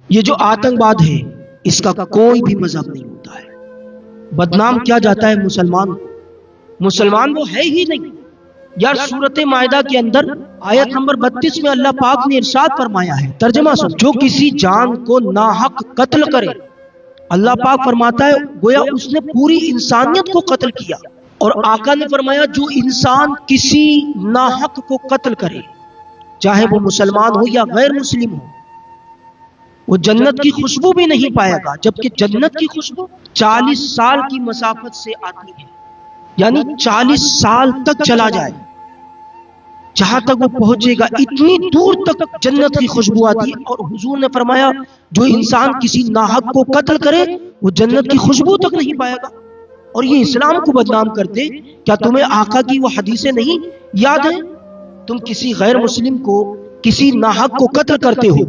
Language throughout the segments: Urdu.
یہ جو آتنکواد ہے اس کا کوئی بھی مذہب نہیں ہوتا ہے. بدنام کیا جاتا ہے مسلمان وہ ہے ہی نہیں. یار سورۃ مائدہ کے اندر آیت نمبر 32 میں اللہ پاک نے ارشاد فرمایا ہے, ترجمہ سن, جو کسی جان کو ناحق قتل کرے, اللہ پاک فرماتا ہے گویا اس نے پوری انسانیت کو قتل کیا. اور آقا نے فرمایا جو انسان کسی ناحق کو قتل کرے, چاہے وہ مسلمان ہو یا غیر مسلم ہو, وہ جنت کی خوشبو بھی نہیں پائے گا. جبکہ جنت کی خوشبو 40 سال کی مسافت سے آتی ہے, یعنی 40 سال تک چلا جائے, جہاں تک وہ پہنچے گا اتنی دور تک جنت کی خوشبو آتی ہے. اور حضور نے فرمایا جو انسان کسی ناحق کو قتل کرے وہ جنت کی خوشبو تک نہیں پائے گا. اور یہ اسلام کو بدنام کرتے. کیا تمہیں آقا کی وہ حدیثیں نہیں یاد ہیں؟ تم کسی غیر مسلم کو کسی ناحق کو قتل کرتے ہو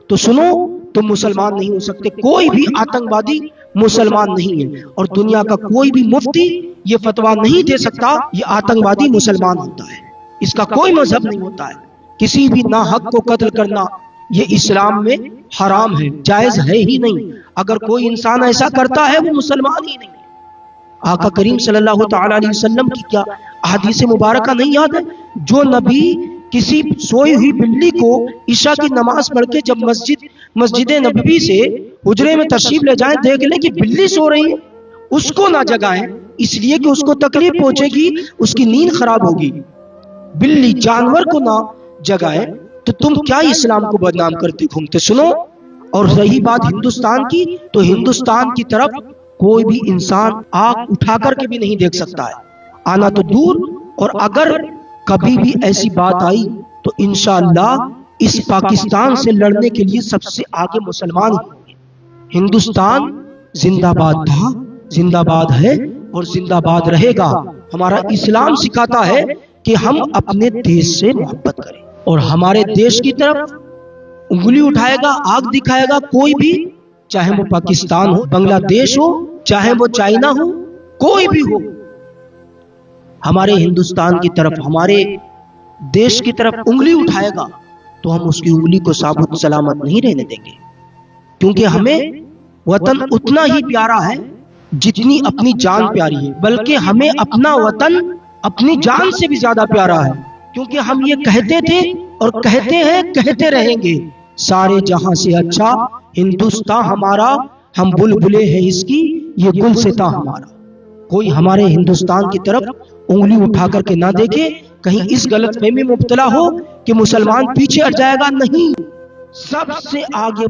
تو سنو تم مسلمان نہیں ہو سکتے. کوئی بھی آتنکوادی مسلمان نہیں ہے, اور دنیا کا کوئی بھی مفتی یہ فتویٰ نہیں دے سکتا یہ آتنکوادی مسلمان ہوتا ہے. اس کا کوئی مذہب نہیں ہوتا ہے. کسی بھی ناحق کو قتل کرنا یہ اسلام میں حرام ہے, جائز ہے ہی نہیں. اگر کوئی انسان ایسا کرتا ہے وہ مسلمان ہی نہیں. آقا کریم صلی اللہ تعالی علیہ وسلم کی کیا احادیث مبارکہ نہیں یاد ہے؟ جو نبی کسی سوئی ہوئی بلی کو عشاء کی نماز پڑھ کے جب مسجد نبوی سے حجرے میں تشریف لے جائیں, دیکھ لیں کہ بلی سو رہی ہے, اس کو نہ جگائیں اس لیے کہ اس کو تکلیف پہنچے گی, اس کی نیند خراب ہوگی. بلی جانور کو نہ جگائیں تو تم کیا اسلام کو بدنام کرتے گھومتے. سنو, اور رہی بات ہندوستان کی, تو ہندوستان کی طرف کوئی بھی انسان آنکھ اٹھا کر کے بھی نہیں دیکھ سکتا ہے, آنا تو دور. اور اگر کبھی بھی ایسی بات آئی تو انشاءاللہ اس پاکستان سے لڑنے کے لیے سب سے آگے مسلمان ہوں گے. ہندوستان زندہ باد تھا, زندہ باد ہے اور زندہ باد رہے گا. ہمارا اسلام سکھاتا ہے کہ ہم اپنے دیش سے محبت کریں, اور ہمارے دیش کی طرف انگلی اٹھائے گا, آگ دکھائے گا کوئی بھی, چاہے وہ پاکستان ہو, بنگلہ دیش ہو, چاہے وہ چائنا ہو, کوئی بھی ہو, ہمارے ہندوستان کی طرف, ہمارے دیش کی طرف انگلی اٹھائے گا تو ہم اس کی انگلی کو ثابت سلامت نہیں رہنے دیں گے. کیونکہ ہمیں وطن اتنا ہی پیارا ہے جتنی اپنی جان پیاری ہے, بلکہ ہمیں اپنا وطن اپنی جان سے بھی زیادہ پیارا ہے. کیونکہ ہم یہ کہتے تھے اور کہتے ہیں, کہتے رہیں گے, سارے جہاں سے اچھا ہندوستان ہمارا, ہم بلبلے ہیں اس کی, یہ گلستاں ہمارا. کوئی ہمارے ہندوستان کی طرف انگلی اٹھا کر کے نہ دیکھے, کہیں اس غلط فہمی میں مبتلا ہو کہ مسلمان پیچھے ہٹ جائے گا. نہیں, سب سے آگے